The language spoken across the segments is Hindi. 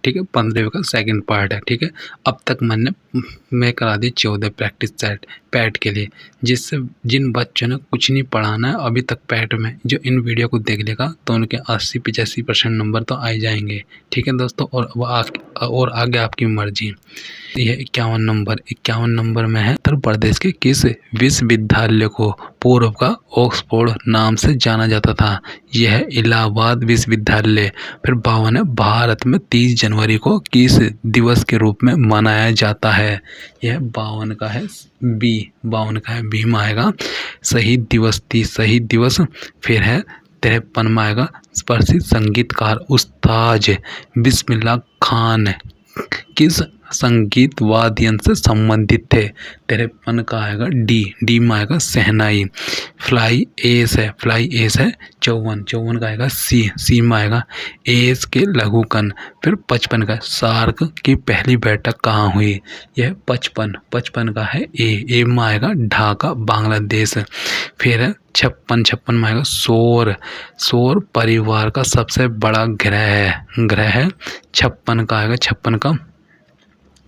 ठीक है, 15वीं का सेकंड पार्ट है। ठीक है, अब तक मैं करा दी 14 प्रैक्टिस सेट पैट के लिए, जिससे जिन बच्चों ने कुछ नहीं पढ़ाना है अभी तक पैट में, जो इन वीडियो को देख लेगा तो उनके 80-85% नंबर तो आ जाएंगे। ठीक है दोस्तों, और आगे आपकी मर्जी। यह 51 नंबर में है। उत्तर प्रदेश के किस विश्वविद्यालय को पूर्व का ऑक्सफोर्ड नाम से जाना जाता था? यह है इलाहाबाद विश्वविद्यालय। फिर 52 है, भारत में 30 जनवरी को किस दिवस के रूप में मनाया जाता है? यह 52 का है बी, 52 का है बी में आएगा शहीद दिवस, 30 शहीद दिवस। फिर है 53 में आएगा प्रसिद्ध संगीतकार उस्ताद बिस्मिल्लाह खान किस संगीत वाद्य से संबंधित थे? 53 का आएगा डी में आएगा शहनाई। फ्लाई एस है 54 का आएगा सी में आएगा एस के लघुकण। फिर 55 का सार्क की पहली बैठक कहाँ हुई? यह 55 का है ए में आएगा ढाका बांग्लादेश। फिर 56 में आएगा सौर परिवार का सबसे बड़ा ग्रह है 56 का आएगा 56 का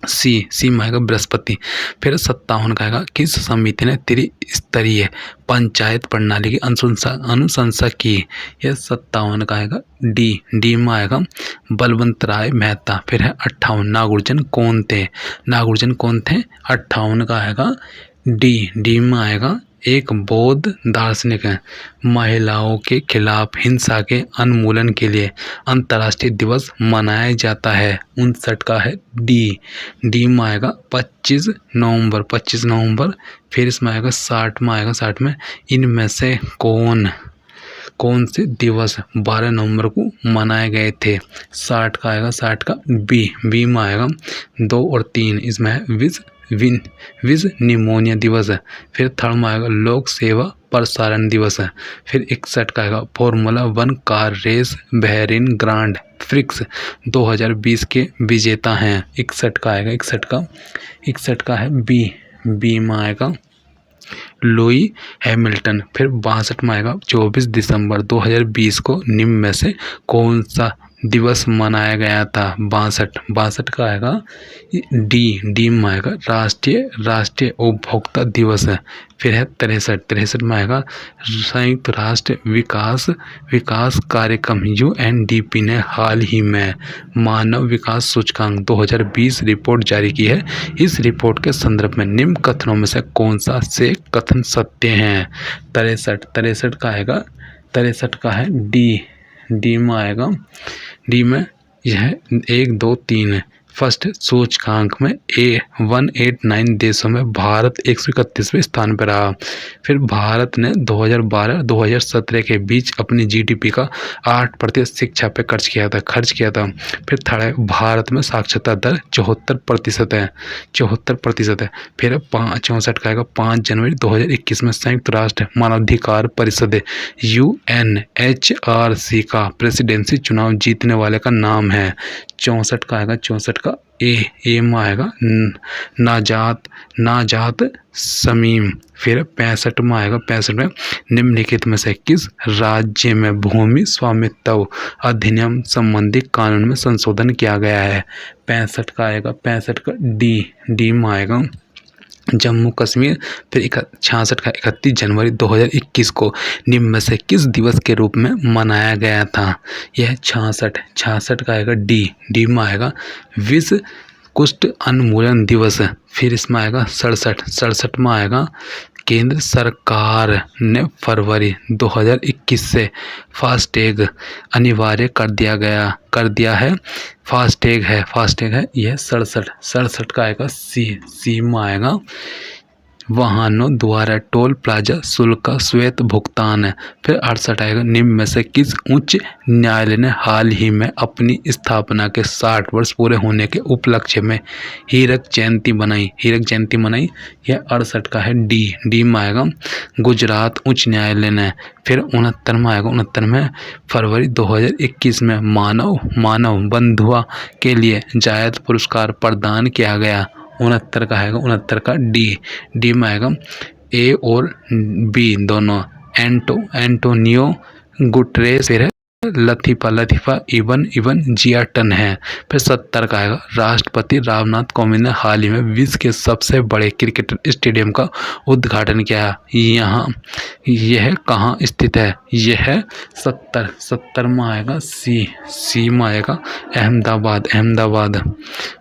सी में आएगा बृहस्पति। फिर 57 का आएगा किस समिति ने त्रिस्तरीय पंचायत प्रणाली की अनुशंसा की? यह 57 का आएगा डी में आएगा बलवंत राय मेहता। फिर है 58 नागार्जुन कौन थे? 58 का आएगा डी में आएगा एक बौद्ध दार्शनिक है। महिलाओं के खिलाफ हिंसा के उन्मूलन के लिए अंतर्राष्ट्रीय दिवस मनाया जाता है 59 का है डी में आएगा 25 नवंबर। फिर इसमें आएगा 60 में इनमें से कौन से दिवस 12 नवंबर को मनाए गए थे? 60 का आएगा 60 का बी में आएगा 2 और 3। इसमें है विश्व निमोनिया दिवस है। फिर थर्ड में आएगा लोक सेवा प्रसारण दिवस है। फिर 61 का आएगा formula 1 car race Bahrain grand prix 2020 के विजेता हैं। 61 का आएगा 61 का है बी में आएगा लुई हैमिल्टन। फिर 62 में आएगा 24 दिसंबर 2020 को निम्न में से कौन सा दिवस मनाया गया था? 62 का आएगा डी में आएगा राष्ट्रीय उपभोक्ता दिवस है। फिर है 63 में आएगा संयुक्त राष्ट्र विकास कार्यक्रम UNDP ने हाल ही में मानव विकास सूचकांक 2020 रिपोर्ट जारी की है। इस रिपोर्ट के संदर्भ में निम्न कथनों में से कौन सा से कथन सत्य हैं? 63 का आएगा 63 का है डी में आएगा डी में यह 1 2 3 है। फर्स्ट सूचकांक में 189 देशों में भारत 131वें स्थान पर रहा। फिर भारत ने 2012-2017 के बीच अपनी GDP का 8% शिक्षा पे खर्च किया था। फिर थर्ड है भारत में साक्षरता दर 74% है 74%। फिर 64 का आएगा 5 जनवरी 2021 में संयुक्त राष्ट्र मानवाधिकार परिषद UNHRC का प्रेसिडेंसी चुनाव जीतने वाले का नाम है। 64 का आएगा 64 का ए में आएगा नाजात समीम। फिर 65 में आएगा 65 में निम्नलिखित में से किस राज्य में भूमि स्वामित्व अधिनियम संबंधी कानून में संशोधन किया गया है? 65 का आएगा 65 का डी में आएगा जम्मू कश्मीर। फिर 66 का 31 जनवरी 2021 को निम्न में से किस दिवस के रूप में मनाया गया था? यह 66 का आएगा डी में आएगा विश्व कुष्ठ उन्मूलन दिवस। फिर इसमें आएगा 67 में आएगा केंद्र सरकार ने फरवरी 2021 से फास्टैग अनिवार्य कर दिया है। फास्टैग है यह 67 का आएगा सी में आएगा वाहनों द्वारा टोल प्लाजा शुल्क का स्वैत भुगतान है। फिर 68 आएगा निम्न में से किस उच्च न्यायालय ने हाल ही में अपनी स्थापना के 60 वर्ष पूरे होने के उपलक्ष्य में हीरक जयंती मनाई? यह 68 का है डी में आएगा गुजरात उच्च न्यायालय ने। फिर 69 में आएगा 69 में फरवरी 2021 में मानव बंधुआ के लिए जायद पुरस्कार प्रदान किया गया। 69 का आएगा 69 का डी में आएगा ए और बी दोनों एंटोनियो गुटरेस। फिर लतीफ़ा लतीफ़ा इबन इबन जियाटन है। फिर 70 का आएगा राष्ट्रपति रामनाथ कोविंद ने हाल ही में विश्व के सबसे बड़े क्रिकेट स्टेडियम का उद्घाटन किया। यहाँ यह कहाँ स्थित है? यह है 70 में आएगा सी में आएगा अहमदाबाद अहमदाबाद।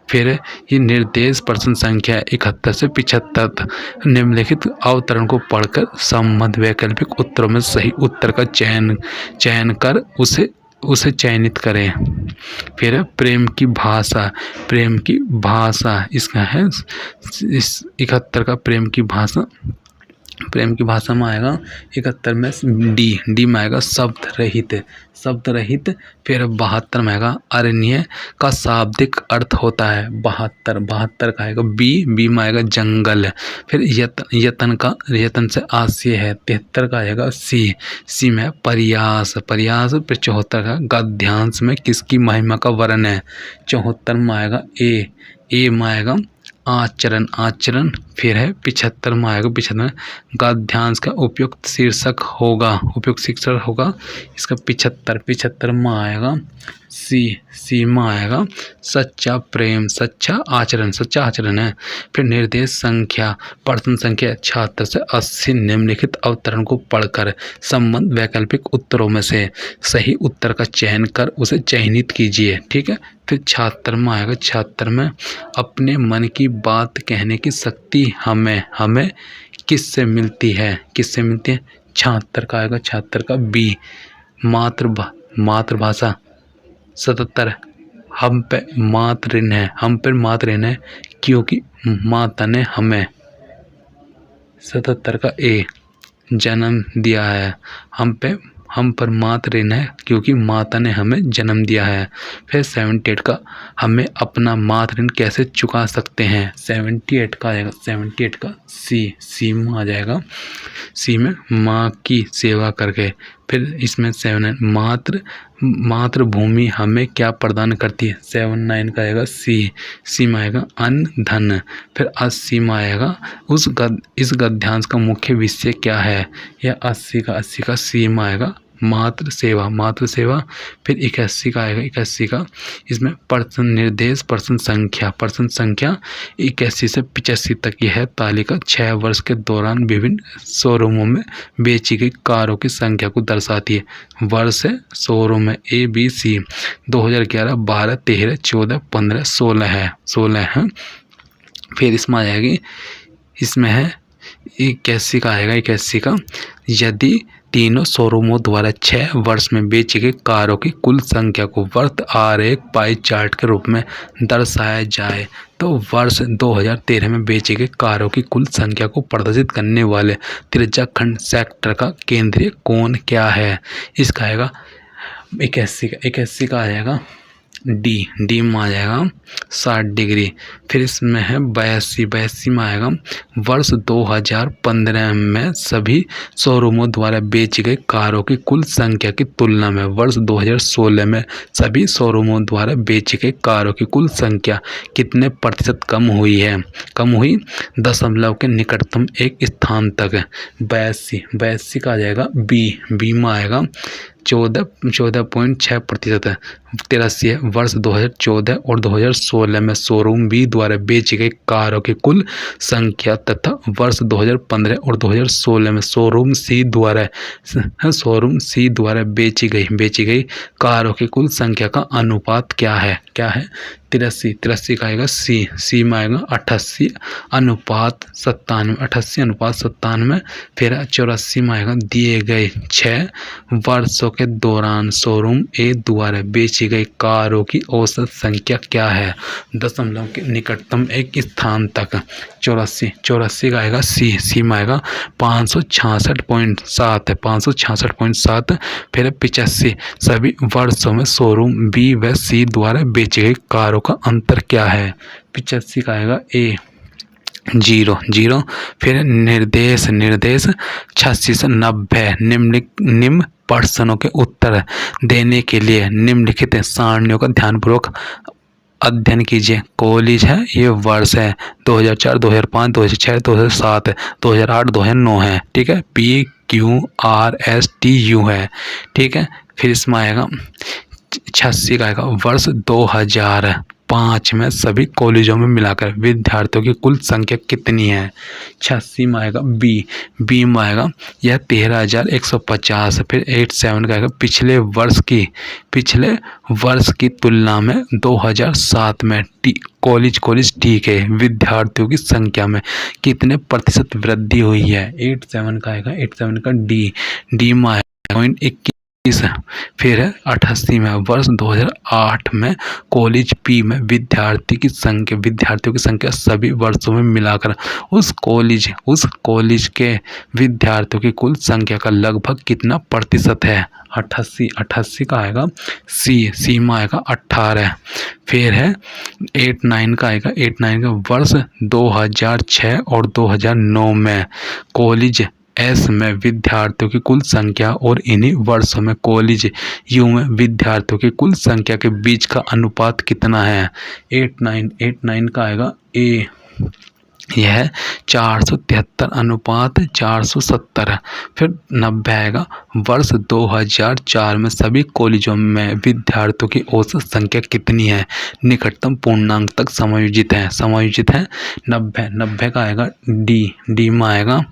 फिर ये निर्देश प्रश्न संख्या 71 से 75 निम्नलिखित अवतरण को पढ़कर संबद्ध वैकल्पिक उत्तरों में सही उत्तर का चयन कर उसे चयनित करें। फिर प्रेम की भाषा इसका है इस 71 का प्रेम की भाषा में आएगा 71 में डी में आएगा शब्द रहित। फिर 72 में आएगा अरण्य का शाब्दिक अर्थ होता है 72 का आएगा बी में आएगा जंगल। फिर यतन से आशय है 73 का आएगा सी में प्रयास। फिर 74 का गद्यांश में किसकी महिमा का वर्णन है? 74 में आएगा ए में आएगा आचरण। फिर है 75 में आएगा 75 गद्यांश का उपयुक्त शीर्षक होगा इसका 75 में आएगा सी में आएगा सच्चा प्रेम सच्चा आचरण है। फिर निर्देश संख्या प्रश्न संख्या 76 से 80 निम्नलिखित अवतरण को पढ़कर संबंध वैकल्पिक उत्तरों में से सही उत्तर का चयन कर उसे चयनित कीजिए। ठीक है। फिर 76 में आएगा 76 में अपने मन की बात कहने की शक्ति हमें किससे मिलती है? 76 का आएगा 76 का बी मातृभाषा। 77 हम पे मातृ ऋण है क्योंकि माता ने हमें। 77 का ए जन्म दिया है हम पर मातृ ऋण है क्योंकि माता ने हमें जन्म दिया है। फिर 78 का हमें अपना मातृ ऋण कैसे चुका सकते हैं? 78 का आएगा 78 का सी में आ जाएगा सी में माँ की सेवा करके। फिर इसमें 79 मातृभूमि हमें क्या प्रदान करती है? 79 का आएगा सी में आएगा अन्न धन। फिर 80 में आएगा इस गद्यांश का मुख्य विषय क्या है? यह 80 का सी में आएगा मातृ सेवा। फिर 81 का आएगा 81 का इसमें निर्देश प्रश्न संख्या 81 से 85 तक यह तालिका 6 वर्ष के दौरान विभिन्न शोरूमों में बेची गई कारों की संख्या को दर्शाती है। वर्ष है शोरूम में ABC 2011 12 13 14 15 16 है। फिर इसमें आ जाएगी इसमें है 81 का आएगा 81 का यदि तीनों शोरूमों द्वारा 6 वर्ष में बेची गई कारों की कुल संख्या को वर्थ आरेख पाई चार्ट के रूप में दर्शाया जाए तो वर्ष 2013 में बेची गई कारों की कुल संख्या को प्रदर्शित करने वाले त्रिज्याखंड सेक्टर का केंद्रीय कोण क्या है? इसका आएगा 81 का आ जाएगा डी में आ जाएगा 60 डिग्री। फिर इसमें है 82 में आएगा वर्ष 2015 में सभी शोरूमों द्वारा बेची गई कारों की कुल संख्या की तुलना में वर्ष 2016 में सभी शोरूमों द्वारा बेची गई कारों की कुल संख्या कितने प्रतिशत कम हुई दशमलव के निकटतम एक स्थान तक। 82 का आ जाएगा बी में आएगा 14.6% है। 83 है वर्ष 2014 और 2016 में शोरूम बी द्वारा बेची गई कारों की कुल संख्या तथा वर्ष 2015 और 2016 में शोरूम सी द्वारा बेची गई कारों की कुल संख्या का अनुपात क्या है? 83 का आएगा सी में आएगा 88 अनुपात 97। फिर 84 में आएगा दिए गए 6 वर्षों के दौरान शोरूम ए द्वारा बेची गई कारों की औसत संख्या क्या है? दशमलव के निकटतम एक स्थान तक। 84 का आएगा सी में आएगा 566.7 है 566.7। फिर 85 सभी वर्षों में शोरूम बी व सी द्वारा बेची गई कारों का अंतर क्या है? 85 का आएगा ए 0। फिर निर्देश 86 से 90 निम्न प्रश्नों के उत्तर देने के लिए निम्नलिखित सारणियों का ध्यानपूर्वक अध्ययन कीजिए। कॉलेज है ये वर्ष है 2004, 2005, 2006, 2007, 2008, 2009 है। ठीक है, PQRSTU है। ठीक है, फिर इसमें आएगा 86 का आएगा वर्ष 2005 में सभी कॉलेजों में मिलाकर विद्यार्थियों की कुल संख्या कितनी है। 86 में आएगा बी में आएगा यह 13,150। फिर 87 का आएगा पिछले वर्ष की तुलना में 2007 में कॉलेज ठीक है विद्यार्थियों की संख्या में कितने प्रतिशत वृद्धि हुई है। 87 का आएगा 87 का डी में आएगा 0.21। फिर है 88 में वर्ष 2008 में कॉलेज पी में विद्यार्थियों की संख्या सभी वर्षों में मिलाकर उस कॉलेज के विद्यार्थियों की कुल संख्या का लगभग कितना प्रतिशत है। 88 का आएगा सी में आएगा 18। फिर है 89 का आएगा 89 का वर्ष 2006 और 2009 में कॉलेज एस में विद्यार्थियों की कुल संख्या और इन्हीं वर्षों में कॉलेज यू में विद्यार्थियों की कुल संख्या के बीच का अनुपात कितना है। 89 का आएगा ए, यह 473 अनुपात 470। फिर 90 आएगा वर्ष 2004 में सभी कॉलेजों में विद्यार्थियों की औसत संख्या कितनी है। निकटतम पूर्णांक तक समायोजित है 90 का आएगा डी में आएगा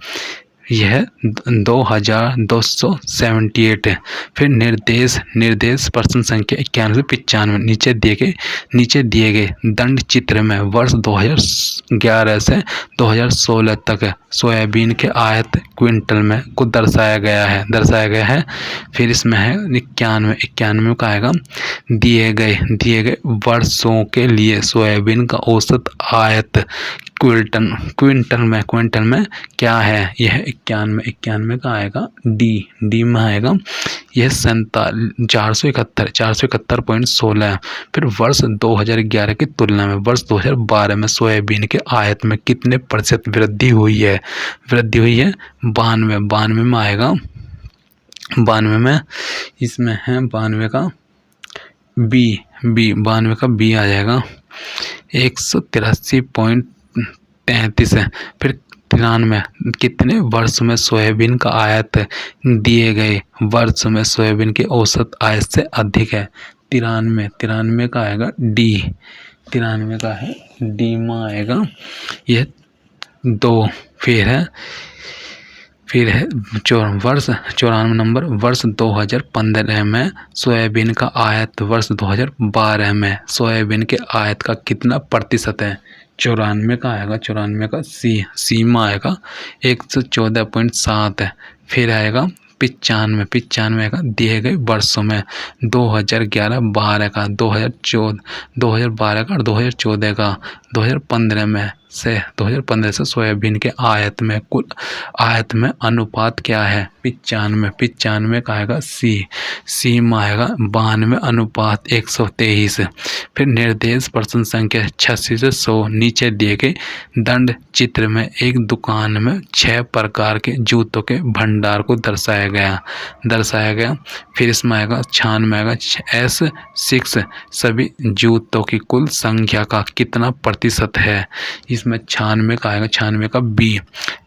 यह 2278 है। फिर निर्देश प्रश्न संख्या 91 से 95 नीचे दिए गए दंड चित्र में वर्ष 2011 से 2016 तक सोयाबीन के आयत क्विंटल में को दर्शाया गया है। फिर इसमें है 91 का आएगा दिए गए वर्षों के लिए सोयाबीन का औसत आयत क्विंटल में क्या है। यह 91 का आएगा डी में आएगा यह 471.16। फिर वर्ष 2011 की तुलना में वर्ष 2012 में सोयाबीन के आयत में कितने प्रतिशत वृद्धि हुई है। 92 में आएगा 92 में इसमें है 92 का बी आ जाएगा 183.33 है। फिर 93 कितने वर्ष में सोयाबीन का आयत दिए गए वर्ष में सोयाबीन के औसत आयत से अधिक है। 93 का आएगा डी में आएगा यह 2। फिर है 94 नंबर वर्ष 2015 में सोयाबीन का आयत वर्ष 2012 में सोयाबीन के आयत का कितना प्रतिशत है। 94 का आएगा सी में आएगा 114.7 है। फिर आएगा 95 आएगा दिए गए वर्षों में 2011-12 का 2014 का और 2014 का 2015 से सोयाबीन के आयत में अनुपात क्या है। 95 का आएगा सी में आएगा 92 अनुपात 123। फिर निर्देश प्रश्न संख्या 86 से 100 नीचे दिए गए दंड चित्र में एक दुकान में 6 प्रकार के जूतों के भंडार को दर्शाया गया। फिर इसमें आएगा 96 आएगा S6 सभी जूतों की कुल संख्या का कितना प्रतिशत है। इसमें 96 का बी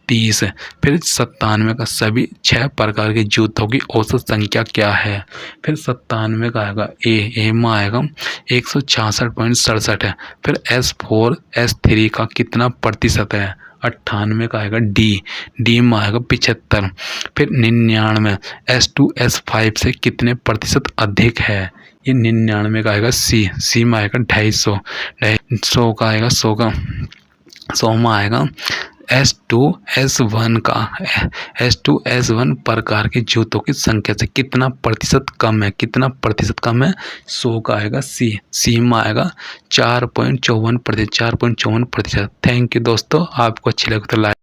30। फिर 97 का सभी 6 प्रकार के जूतों की औसत संख्या क्या है। फिर 97 का आएगा ए में आएगा 166.67 है। फिर S4 S3 का कितना प्रतिशत है। 98 का आएगा डी में आएगा 75। फिर 99 S2 S5 से कितने प्रतिशत अधिक है। ये 99 का आएगा सी में आएगा 250 का आएगा 100 में आएगा S2 S1 प्रकार के जूतों की संख्या से कितना प्रतिशत कम है। 100 का आएगा सी में आएगा 4.54%। थैंक यू दोस्तों, आपको अच्छी लगे तो लाइक